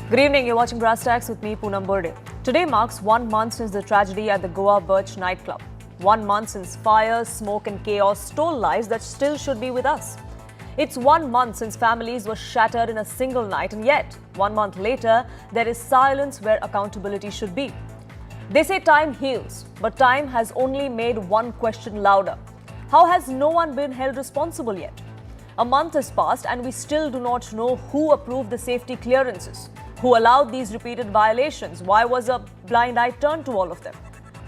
Good evening, you're watching brass-tacks with me, Poonam Burde. Today marks 1 month since the tragedy at the Goa Birch nightclub. 1 month since fire, smoke and chaos stole lives that still should be with us. It's 1 month since families were shattered in a single night, and yet, 1 month later, there is silence where accountability should be. They say time heals, but time has only made one question louder. How has no one been held responsible yet? A month has passed and we still do not know who approved the safety clearances, who allowed these repeated violations, why was a blind eye turned to all of them.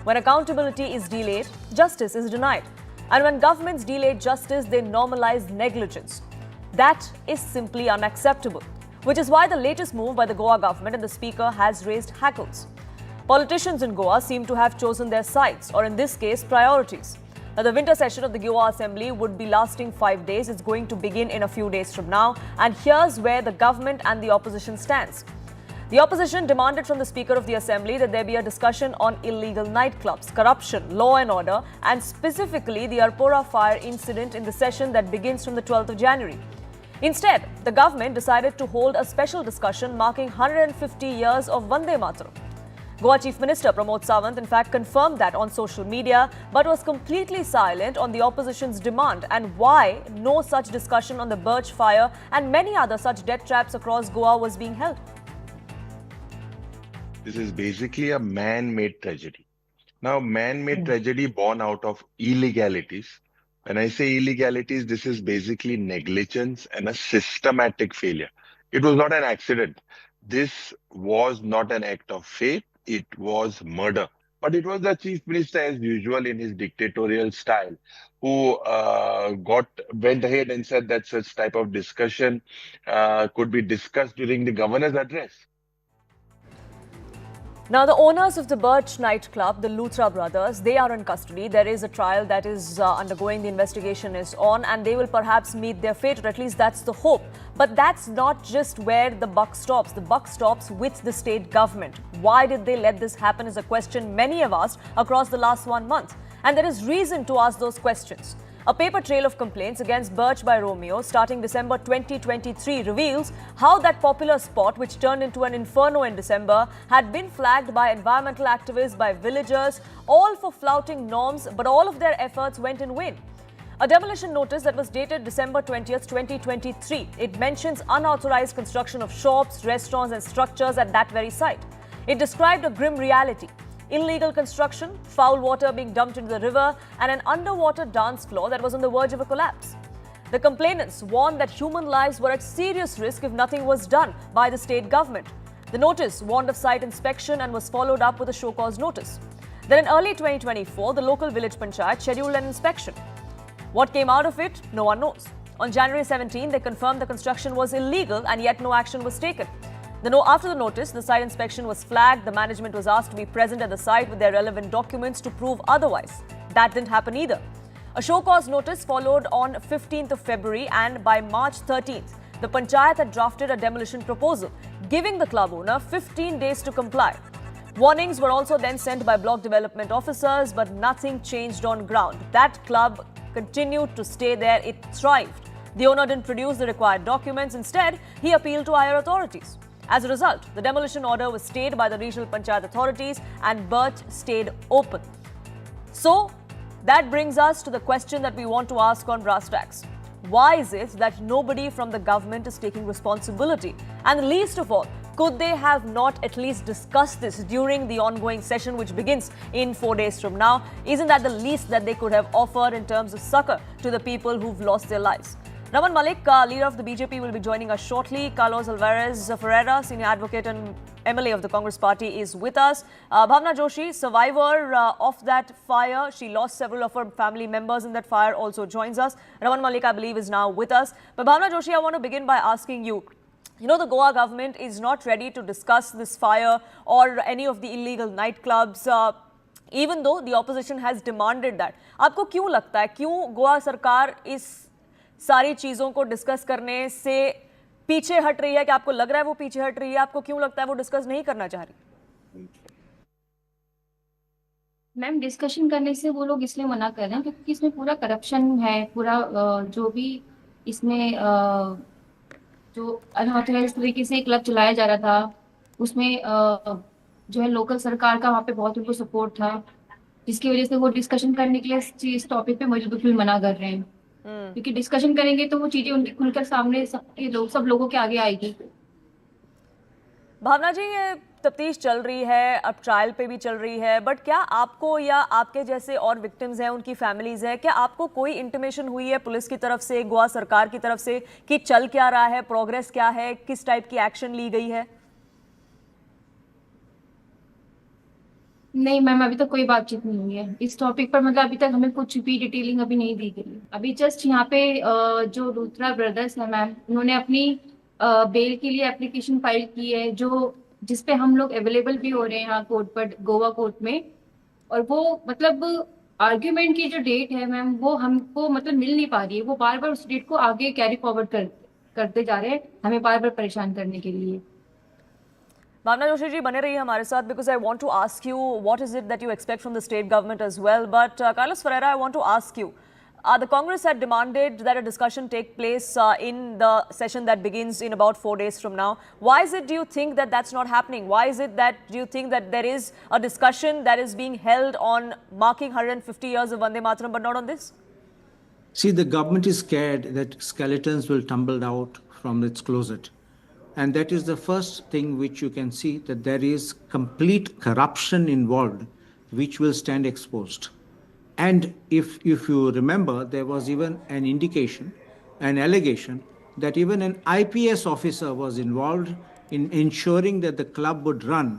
When accountability is delayed, justice is denied. And when governments delay justice, they normalize negligence. That is simply unacceptable, which is why the latest move by the Goa government and the Speaker has raised hackles. Politicians in Goa seem to have chosen their sides, or in this case, priorities. Now, the winter session of the Goa Assembly would be lasting 5 days. It's going to begin in a few days from now. And here's where the government and the opposition stands. The opposition demanded from the Speaker of the Assembly that there be a discussion on illegal nightclubs, corruption, law and order, and specifically the Arpora fire incident in the session that begins from the 12th of January. Instead, the government decided to hold a special discussion marking 150 years of Vande Mataram. Goa Chief Minister Pramod Sawant in fact confirmed that on social media, but was completely silent on the opposition's demand and why no such discussion on the Birch fire and many other such death traps across Goa was being held. This is basically a man-made tragedy. Now, man-made tragedy born out of illegalities. When I say illegalities, this is basically negligence and a systematic failure. It was not an accident. This was not an act of faith. It was murder. But it was the chief minister, as usual, in his dictatorial style, who went ahead and said that such type of discussion could be discussed during the governor's address. Now, the owners of the Birch nightclub, the Luthra brothers, they are in custody. There is a trial that is undergoing. The investigation is on and they will perhaps meet their fate, or at least that's the hope. But that's not just where the buck stops. The buck stops with the state government. Why did they let this happen is a question many have asked across the last 1 month. And there is reason to ask those questions. A paper trail of complaints against Birch by Romeo starting December 2023 reveals how that popular spot, which turned into an inferno in December, had been flagged by environmental activists, by villagers, all for flouting norms, but all of their efforts went in vain. A demolition notice that was dated December 20th, 2023. It mentions unauthorized construction of shops, restaurants and structures at that very site. It described a grim reality. Illegal construction, foul water being dumped into the river, and an underwater dance floor that was on the verge of a collapse. The complainants warned that human lives were at serious risk if nothing was done by the state government. The notice warned of site inspection and was followed up with a show cause notice. Then in early 2024, the local village panchayat scheduled an inspection. What came out of it, no one knows. On January 17, they confirmed the construction was illegal and yet no action was taken. After the notice, the site inspection was flagged. The management was asked to be present at the site with their relevant documents to prove otherwise. That didn't happen either. A show cause notice followed on 15th of February, and by March 13th, the panchayat had drafted a demolition proposal, giving the club owner 15 days to comply. Warnings were also then sent by block development officers, but nothing changed on ground. That club continued to stay there. It thrived. The owner didn't produce the required documents. Instead, he appealed to higher authorities. As a result, the demolition order was stayed by the regional panchayat authorities and Birch stayed open. So, that brings us to the question that we want to ask on brass-tacks. Why is it that nobody from the government is taking responsibility? And least of all, could they have not at least discussed this during the ongoing session which begins in 4 days from now? Isn't that the least that they could have offered in terms of succor to the people who've lost their lives? Raman Malik, leader of the BJP, will be joining us shortly. Carlos Alvarez Ferreira, senior advocate and MLA of the Congress party, is with us. Bhavna Joshi, survivor of that fire. She lost several of her family members in that fire, also joins us. Raman Malik, I believe, is now with us. But Bhavna Joshi, I want to begin by asking you, the Goa government is not ready to discuss this fire or any of the illegal nightclubs, even though the opposition has demanded that. आपको क्यों लगता है, क्यों गोवा सरकार इस सारी चीजों को डिस्कस करने से पीछे हट रही है? कि आपको लग रहा है वो पीछे हट रही है? आपको क्यों लगता है वो डिस्कस नहीं करना चाह रही? मैम, डिस्कशन करने से वो लोग इसलिए मना कर रहे हैं क्योंकि इसमें पूरा करप्शन है, पूरा जो भी इसमें जो अनऑथराइज तरीके से क्लब चलाया जा रहा था, उसमें जो है लोकल सरकार का वहाँ पे बहुत उनको सपोर्ट था, जिसकी वजह से वो डिस्कशन करने के लिए इस टॉपिक पे मुझे बिल्कुल मना कर रहे हैं, क्योंकि डिस्कशन करेंगे तो वो चीजें उनके खुलकर सामने सब लोगों के आगे आएगी। भावना जी, ये तफ्तीश चल रही है, अब ट्रायल पे भी चल रही है, बट क्या आपको या आपके जैसे और विक्टिम्स हैं, उनकी फैमिलीज हैं, क्या आपको कोई इंटीमेशन हुई है पुलिस की तरफ से, गोवा सरकार की तरफ से, कि चल क्या रहा है, प्रोग्रेस क्या है, किस टाइप की एक्शन ली गई है? नहीं मैम, अभी तक कोई बातचीत नहीं हुई है इस टॉपिक पर, मतलब अभी तक हमें कुछ भी डिटेलिंग अभी नहीं दी गई। अभी जस्ट यहाँ पे जो लूथरा ब्रदर्स है मैम, उन्होंने अपनी बेल के लिए एप्लीकेशन फाइल की है, जो जिसपे हम लोग अवेलेबल भी हो रहे हैं यहाँ कोर्ट पर, गोवा कोर्ट में। और वो मतलब आर्ग्यूमेंट की जो डेट है मैम, वो हमको मतलब मिल नहीं पा रही है, वो बार बार उस डेट को आगे कैरी फॉरवर्ड करते जा रहे हैं, हमें बार बार परेशान करने के लिए। भावना जोशी जी, बने रहिए हमारे साथ, because I want to ask you what is it that you expect from the state government as well. But Carlos Ferreira, I want to ask you, the Congress had demanded that a discussion take place in the session that begins in about 4 days from now. Why is it, do you think, that that's not happening? Why is it that, do you think that there is a discussion that is being held on marking 150 years of Vande Mataram but not on this? See, the government is scared that skeletons will tumble out from its closet. And that is the first thing which you can see, that there is complete corruption involved, which will stand exposed. And if you remember, there was even an indication, an allegation, that even an IPS officer was involved in ensuring that the club would run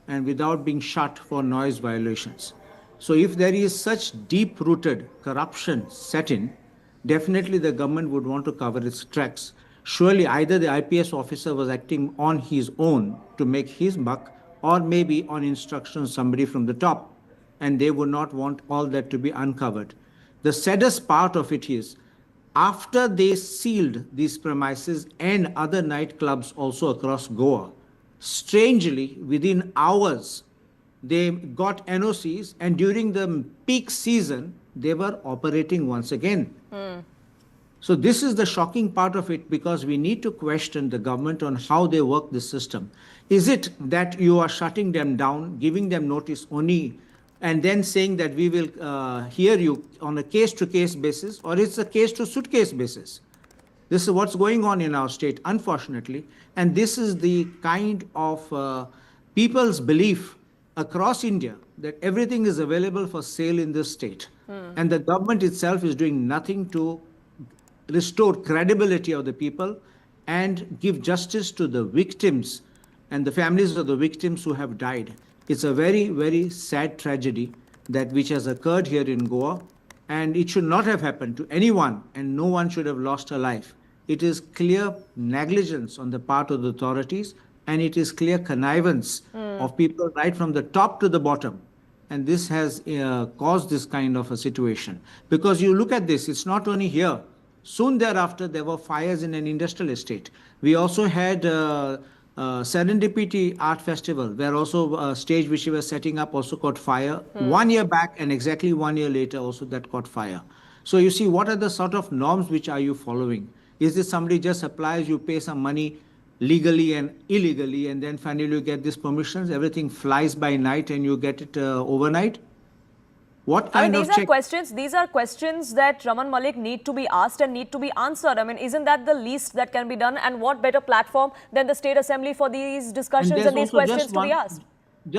and without being shut for noise violations. So if there is such deep-rooted corruption set in, definitely the government would want to cover its tracks. Surely either the IPS officer was acting on his own to make his buck, or maybe on instruction of somebody from the top, and they would not want all that to be uncovered. The saddest part of it is, after they sealed these premises and other nightclubs also across Goa, strangely, within hours, they got NOCs, and during the peak season, they were operating once again. So this is the shocking part of it, because we need to question the government on how they work the system. Is it that you are shutting them down, giving them notice only, and then saying that we will hear you on a case-to-case basis, or it's a case-to-suitcase basis? This is what's going on in our state, unfortunately, and this is the kind of people's belief across India that everything is available for sale in this state. And the government itself is doing nothing to restore credibility of the people and give justice to the victims and the families of the victims who have died. It's a very, very sad tragedy that which has occurred here in Goa, and it should not have happened to anyone, and no one should have lost a life. It is clear negligence on the part of the authorities, and it is clear connivance of people right from the top to the bottom. And this has caused this kind of a situation. Because you look at this, it's not only here. Soon thereafter, there were fires in an industrial estate. We also had Serendipity Art Festival, where also a stage which we were setting up also caught fire. 1 year back, and exactly 1 year later also that caught fire. So you see, what are the sort of norms which are you following? Is this somebody just applies, you pay some money legally and illegally, and then finally you get these permissions, everything flies by night and you get it overnight? What kind of check? These are questions that Raman Malik need to be asked and need to be answered. I mean, isn't that the least that can be done? And what better platform than the State Assembly for these discussions and these questions to be asked?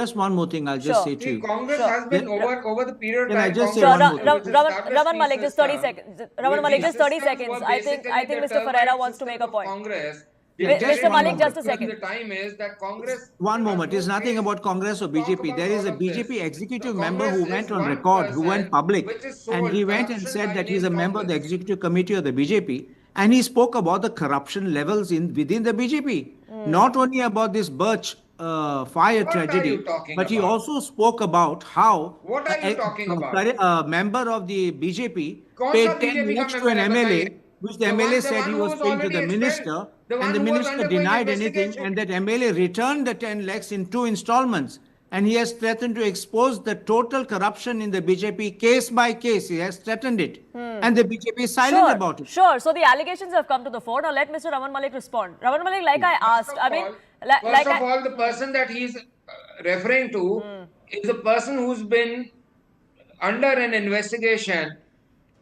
Just one more thing I'll just say to you. Congress has been over the period of Can I time. just say Congress one more thing? Raman Malik, just 30 seconds. Raman Malik, just 30 seconds. I think Mr. Ferreira wants to make a point. Congress. Mr. Malik, just a second. The time is that Congress. One moment. It's nothing about Congress or BJP. There is a BJP executive member who went on record, who went public, and he went and said that he's a member of the executive committee of the BJP, and he spoke about the corruption levels within the BJP. Not only about this Birch fire tragedy, but he also spoke about how What are you talking about? a member of the BJP paid 10 lakhs to an MLA, which the MLA said he was paying to the minister, and the minister denied anything, and that MLA returned the 10 lakhs in 2 installments. And he has threatened to expose the total corruption in the BJP case by case. He has threatened it. And the BJP is silent about it. Sure. So the allegations have come to the fore. Now let Mr. Raman Malik respond. Raman Malik, like I asked, First of all, the person that he's referring to is a person who's been under an investigation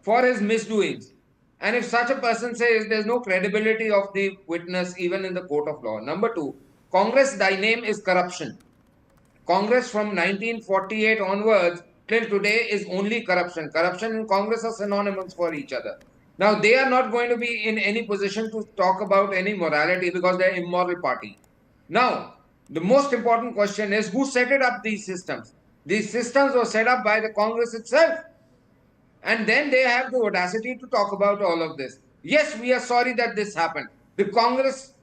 for his misdoings. And if such a person says there's no credibility of the witness even in the court of law. Number two, Congress, thy name is corruption. Congress from 1948 onwards till today is only corruption. Corruption and Congress are synonymous for each other. Now, they are not going to be in any position to talk about any morality because they're an immoral party. Now, the most important question is who set it up, these systems? These systems were set up by the Congress itself. And then they have the audacity to talk about all of this. Yes, we are sorry that this happened. The Congress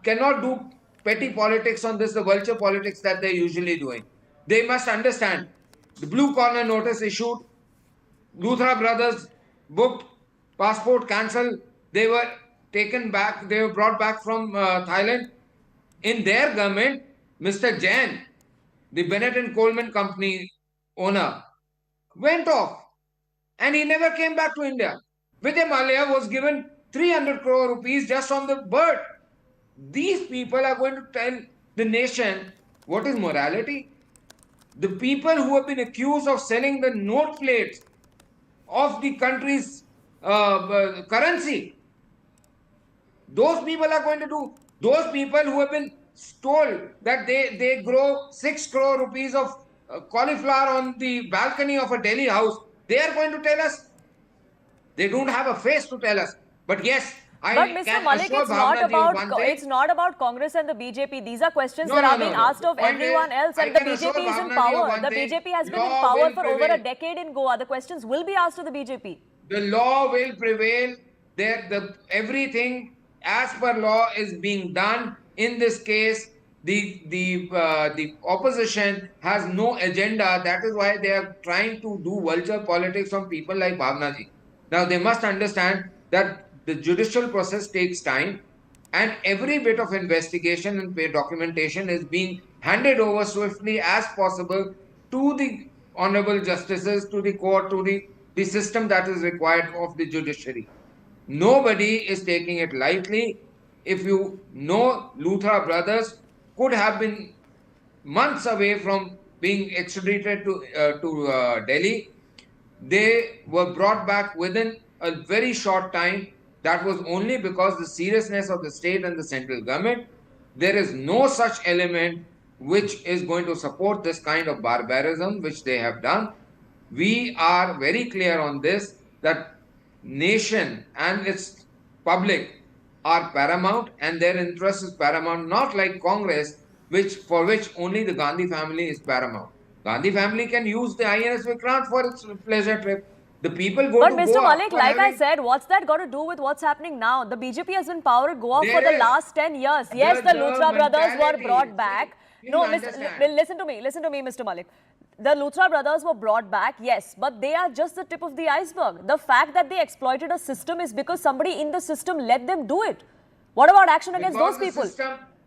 cannot do petty politics on this, the vulture politics that they're usually doing. They must understand the blue corner notice issued, Luthra brothers booked, passport cancelled, they were taken back, they were brought back from Thailand. In their government, Mr. Jain, the Bennett and Coleman company owner, went off and he never came back to India. Vijay Mallya was given 300 crore rupees just on the bird. These people are going to tell the nation what is morality. The people who have been accused of selling the note plates of the country's currency, those people are going to do. Those people who have been told that they grow 6 crore rupees of cauliflower on the balcony of a Delhi house, they are going to tell us. They don't have a face to tell us. But yes, but Mr. Malik, it's not about Congress and the BJP. These are questions that are being asked of everyone else, and the BJP is in power. The BJP has been in power for over a decade in Goa. The questions will be asked to the BJP. The law will prevail. Everything as per law is being done. In this case, the opposition has no agenda. That is why they are trying to do vulture politics on people like Bhavna ji. Now, they must understand that the judicial process takes time and every bit of investigation and documentation is being handed over swiftly as possible to the honorable justices, to the court, to the system that is required of the judiciary. Nobody is taking it lightly. If you know, Luthra brothers could have been months away from being extradited to Delhi. They were brought back within a very short time. That was only because the seriousness of the state and the central government. There is no such element which is going to support this kind of barbarism which they have done. We are very clear on this, that nation and its public are paramount and their interest is paramount, not like Congress, for which only the Gandhi family is paramount. Gandhi family can use the INS Vikrant for its pleasure trip. The people go but to Mr. Goa Malik, like I said, what's that got to do with what's happening now? The BJP has been in power in Goa for the last 10 years. Yes, the Luthra brothers were brought back. No, listen to me, Mr. Malik. The Luthra brothers were brought back, yes, but they are just the tip of the iceberg. The fact that they exploited a system is because somebody in the system let them do it. What about action against those people?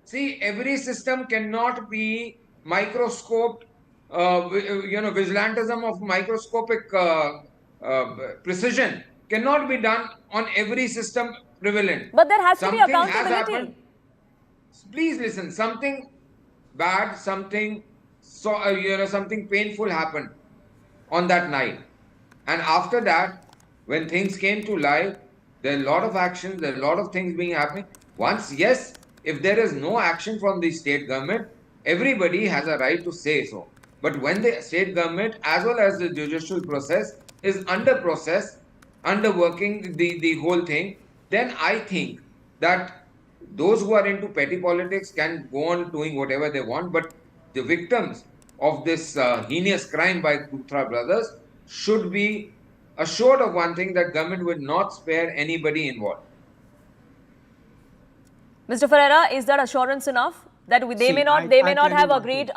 See, every system cannot be microscoped, vigilantism of microscopic precision cannot be done on every system prevalent. But there has to be accountability. Please listen, something bad, something painful happened on that night. And after that, when things came to light, there are a lot of actions, there are a lot of things being happening. Once, yes, if there is no action from the state government, everybody has a right to say so. But when the state government as well as the judicial process is under working the whole thing, then I think that those who are into petty politics can go on doing whatever they want, but the victims of this heinous crime by Luthra brothers should be assured of one thing, that government will not spare anybody involved. Mr. Ferreira, is that assurance enough? That they may not have agreed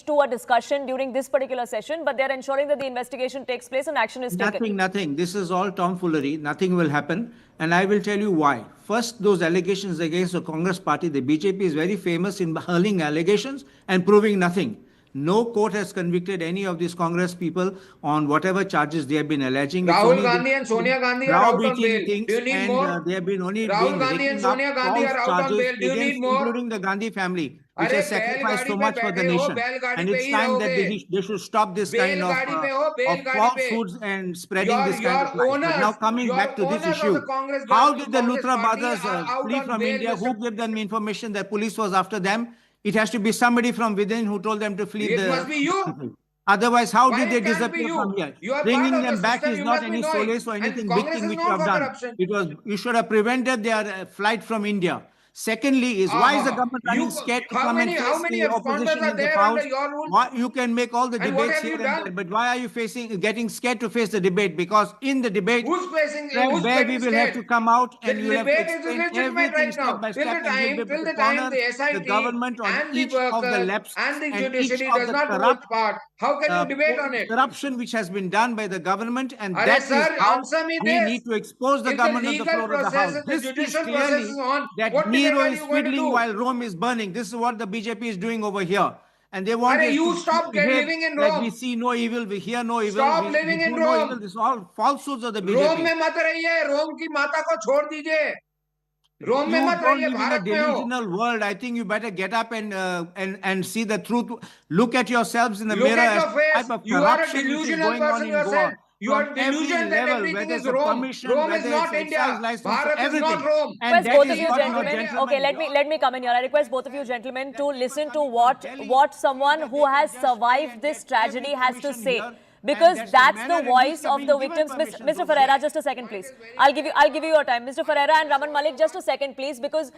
to a discussion during this particular session, but they are ensuring that the investigation takes place and action is taken. Nothing. This is all tomfoolery. Nothing will happen. And I will tell you why. First, those allegations against the Congress party, the BJP is very famous in hurling allegations and proving nothing. No court has convicted any of these Congress people on whatever charges they have been alleging. It's Rahul only Gandhi and Sonia Gandhi are out on browbeating bail. things, Do you need and more? they have been only Rahul been Gandhi and raking up Sonia Gandhi false are out on charges bail. Do you against, need more? including the Gandhi family, which अरे has sacrificed बैलगाड़ी so पे much for the बैठे हो, nation. बैलगाड़ी And पे it's he time that रहोगे. they should stop this kind बैलगाड़ी पे हो, of बैलगाड़ी पे. falsehoods and spreading this kind Your of lies. But now owners, coming back to this of issue, the Congress how did the Congress Luthra party brothers are out flee on from bail, India? Mr. Who gave them information that police was after them? It has to be somebody from within who told them to flee It must be you. country. Otherwise, how Why did they it can't be disappear from you? here? You are part Bringing of them the back system. is You not must be any knowing. solace or And anything big Congress thing is which you known have for done. corruption. You should have prevented their flight from India. Secondly, is why is the government running scared to come and How face many the absconders opposition are in the there house? under your rule? Why you can make all the And what debates have you here and done? there, but why are you getting scared to face the debate? Because in the debate, Who's where getting we will have to scared? come out The and you will have to debate is explain illegitimate everything right now. step by Till step, and we'll be able to corner the the SIT government on and the each of the workers lapses and the and each judiciary of does the not do its corrupt part, how can you debate on it? corruption which has been done by the government, and Arey that is sir, how answer me we this. need to expose the If the government on the legal floor of the process, House. if the This is judicial process clearly is on, that what debate Nero are is you going to fiddling do? while Rome is burning. This is what the BJP is doing over here. And they want Arey us you to stop behave living in that we Rome. see no evil, we hear no evil, Stop we living in do no evil. Rome. This is all falsehoods of the Rome BJP. में मत रहिए, रोम की माता को छोड़ दीजिए. रोम में You मत don't रहिए, live in a भारत में हो. delusional world. I think you better get up and see the truth. Look at yourselves in the Look mirror at as your the face. type of You are a corruption which is delusional going on person in yourself. Goa. You From are every delusioned that level, everything whether is it's a Rome. commission, Rome is whether it's not excise India. license, Bharat is everything. not Rome. And Request that both is of you what, gentlemen. Okay, let me come in here. I request both of you gentlemen to listen to what someone who has survived this tragedy has to say, because that's the voice of the victims. Mr. Ferreira, just a second, please. I'll give you your time, Mr. Ferreira and Raman Malik. Just a second, please, because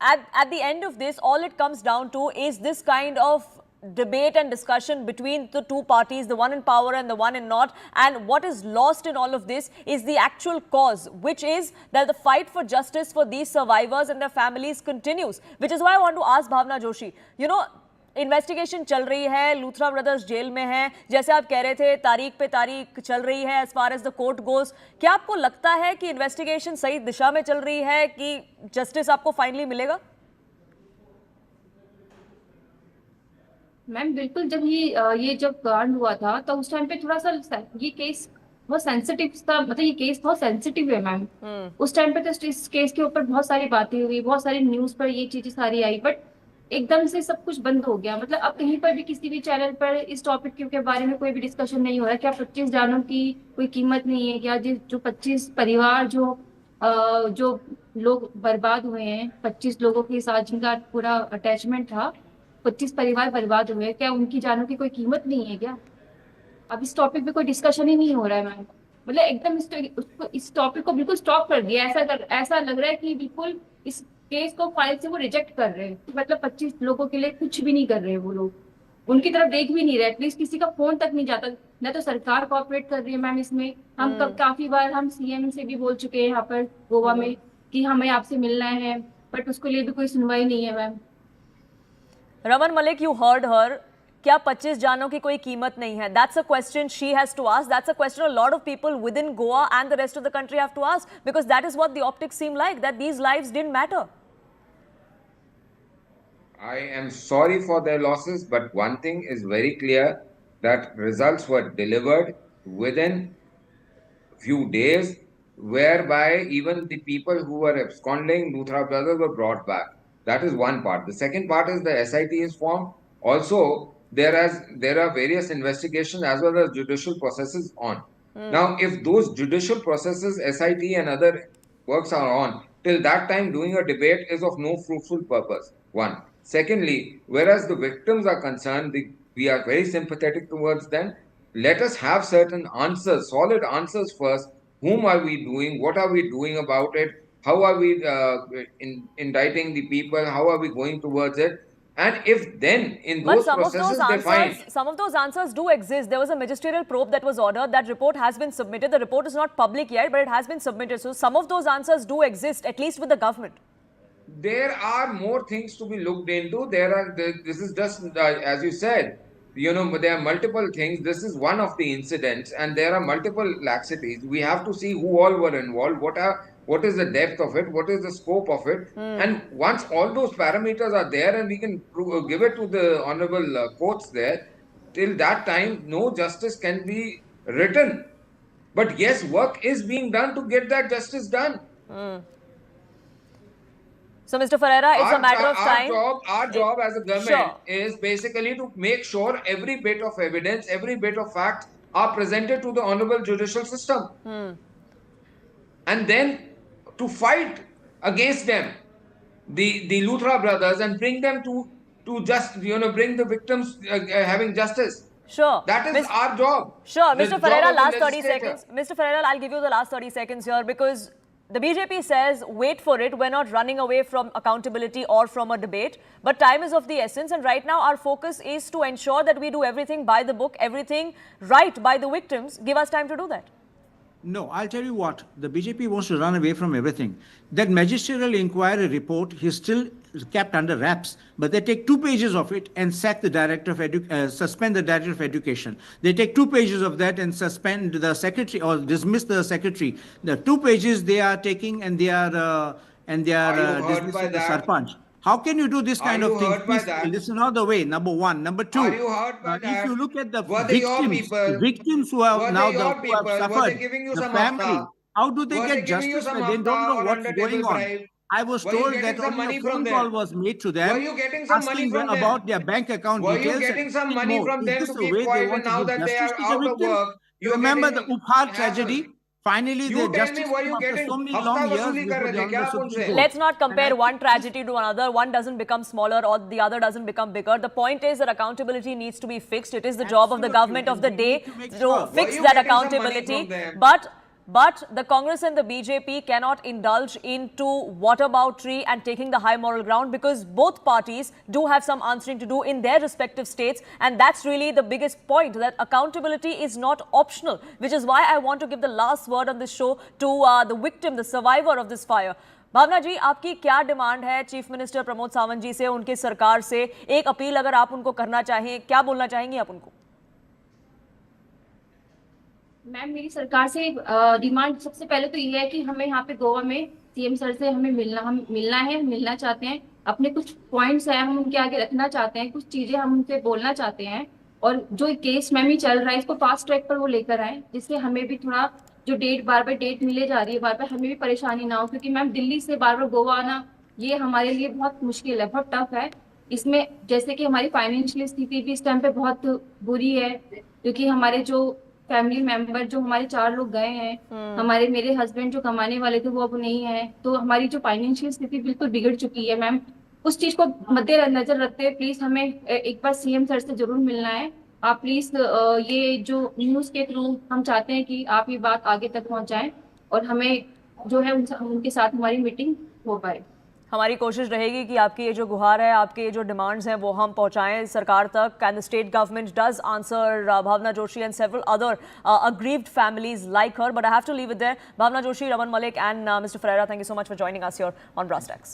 at the end of this, all it comes down to is this kind of debate and discussion between the two parties, the one in power and the one in not. And what is lost in all of this is the actual cause, which is that the fight for justice for these survivors and their families continues. Which is why I want to ask Bhavna Joshi, you know, investigation चल रही है, Luthra brothers jail में हैं, जैसे आप कह रहे थे तारीख पे तारीख चल रही है as far as the court goes. क्या आपको लगता है कि इन्वेस्टिगेशन सही दिशा में चल रही है, कि जस्टिस आपको फाइनली मिलेगा? मैम बिल्कुल, जब ये जब कांड हुआ था तो उस टाइम पे थोड़ा सा ये केस बहुत सेंसिटिव था, मतलब ये केस बहुत सेंसिटिव है मैम. उस टाइम पे तो इस केस के ऊपर बहुत सारी बातें हुई, बहुत सारी न्यूज पर ये चीजें सारी आई, बट एकदम से सब कुछ बंद हो गया. मतलब अब कहीं पर भी किसी भी चैनल पर इस टॉपिक के बारे में कोई भी डिस्कशन नहीं हो रहा है. क्या 25 जानों की कोई कीमत नहीं है क्या? जो 25 परिवार जो लोग बर्बाद हुए हैं, 25 लोगों के साथ जिनका पूरा अटैचमेंट था, 25 परिवार बर्बाद हुए हैं, क्या उनकी जानों की कोई कीमत नहीं है क्या? अब इस टॉपिक पे कोई डिस्कशन ही नहीं हो रहा है मैम. मतलब एकदम इस टॉपिक को बिल्कुल स्टॉप कर दिया. ऐसा लग रहा है कि बिल्कुल इस केस को फाइल से वो रिजेक्ट कर रहे हैं. मतलब 25 लोगों के लिए कुछ भी नहीं कर रहे हैं वो लोग, उनकी तरफ देख भी नहीं रहे. एटलीस्ट किसी का फोन तक नहीं जाता. न तो सरकार कोऑपरेट कर रही है मैम इसमें. हम काफी बार हम सीएम से भी बोल चुके हैं यहाँ पर गोवा में कि हमें आपसे मिलना है, बट उसके लिए भी कोई सुनवाई नहीं है ma'am. Raman Malik, you heard हर. क्या 25 जानों की कोई कीमत नहीं है? That's a question she has to ask. That's a question a lot of people within Goa and the rest of the country have to ask, because that is what the optics seem like, that these lives didn't matter. I am sorry for their losses, but one thing is very clear, that results were delivered within few days, whereby even the people who were absconding, Luthra brothers, were brought back. That is one part. The second part is the SIT is formed. Also, there are various investigations as well as judicial processes on. Now, if those judicial processes, SIT and other works are on, till that time doing a debate is of no fruitful purpose. One. Secondly, whereas the victims are concerned, we are very sympathetic towards them. Let us have certain answers, solid answers first. Whom are we doing? What are we doing about it? How are we indicting the people? How are we going towards it? And if then in those processes they find... Some of those answers do exist. There was a magisterial probe that was ordered. That report has been submitted. The report is not public yet, but it has been submitted. So some of those answers do exist, at least with the government. There are more things to be looked into. This is just, as you said, there are multiple things. This is one of the incidents, and there are multiple laxities. We have to see who all were involved, what is the depth of it, what is the scope of it, and once all those parameters are there, and we can give it to the honorable courts there, till that time, no justice can be written. But yes, work is being done to get that justice done. So, Mr. Ferreira, it's a matter of time. Our job as a government is basically to make sure every bit of evidence, every bit of fact are presented to the honorable judicial system. And then to fight against them, the Luthra brothers, and bring them to just, bring the victims having justice. Sure. That is our job. Sure. The Mr. job Ferreira, of the last 30 legislator. seconds. Mr. Ferreira, I'll give you the last 30 seconds here because the BJP says, wait for it. We're not running away from accountability or from a debate. But time is of the essence. And right now, our focus is to ensure that we do everything by the book, everything right by the victims. Give us time to do that. No, I'll tell you what, the BJP wants to run away from everything. That magisterial inquiry report is still kept under wraps, but they take 2 pages of it and sack the director of suspend the director of education. They take 2 pages of that and suspend the secretary or dismiss the secretary. The 2 pages they are taking and they are dismissing the sarpanch. How can you do this kind of thing? Please listen all the way. Number one. Number two, Are you hurt by that? if you look at the Were they your victims, people? victims who have Were now they your who have people? Were suffered, they giving you the some family, hafta? how do they Were get they giving you justice some when they don't hafta know or what's under going table on? bribe? I was Were you told getting that some only money a from phone them? call was made to them Were you getting some money asking them from them? about their bank account Were details. you getting and some nothing money more. from Is them this to the keep way they quiet, want and to now give that they justice are to the out of victims? work, You you're remember the getting Uphaar hassled? tragedy? Finally, You the tell me, justice were came you after getting so many hafta long years vasuli kar before rahe the the? Kya Honorable aap Supreme unse? Court. Let's not And I compare think one tragedy to another. One doesn't become smaller or the other doesn't become bigger. The point is that accountability needs to be fixed. It is the job of the Absolutely, government of and the we day need to make to sure. fix Were you that getting some money accountability. from them? But the Congress and the BJP cannot indulge into whataboutery and taking the high moral ground because both parties do have some answering to do in their respective states. And that's really the biggest point, that accountability is not optional, which is why I want to give the last word on this show to the victim, the survivor of this fire. भावना जी, आपकी क्या demand है chief minister Pramod Sawant जी से, उनकी सरकार से? एक appeal अगर आप उनको करना चाहें, क्या बोलना चाहेंगी आप उनको? मैम, मेरी सरकार से डिमांड सबसे पहले तो ये है कि हमें यहाँ पे गोवा में सीएम सर से हम मिलना चाहते हैं। अपने कुछ पॉइंट्स हैं, हम उनके आगे रखना चाहते हैं, कुछ चीजें हम उनसे बोलना चाहते हैं। और जो केस मैम ही चल रहा है, इसको फास्ट ट्रैक पर वो लेकर आए, जिससे हमें भी थोड़ा जो बार बार डेट मिले जा रही है, बार बार हमें भी परेशानी ना हो। क्योंकि मैम दिल्ली से बार बार गोवा आना, ये हमारे लिए बहुत मुश्किल है, बहुत टफ है। इसमें जैसे कि हमारी फाइनेंशियल स्थिति भी इस टाइम पे बहुत बुरी है, क्योंकि हमारे जो फैमिली मेंबर, जो हमारे 4 लोग गए हैं, मेरे हस्बैंड जो कमाने वाले थे वो अब नहीं है, तो हमारी जो फाइनेंशियल स्थिति बिल्कुल बिगड़ चुकी है मैम। उस चीज को मद्देनजर रखते हुए प्लीज हमें एक बार सीएम सर से जरूर मिलना है। आप प्लीज ये जो न्यूज के थ्रू हम चाहते हैं कि आप ये बात आगे तक पहुंचाएं और हमें जो है उनके साथ हमारी मीटिंग हो पाए। हमारी कोशिश रहेगी कि आपकी ये जो गुहार है, आपके ये जो डिमांड्स हैं, वो हम पहुंचाएं सरकार तक। And the state government does answer Bhavna Joshi and several other aggrieved families like her. But I have to leave it there. Bhavna Joshi, Raman Malik and Mr. Ferreira, thank you so much for joining us here on brass-tacks.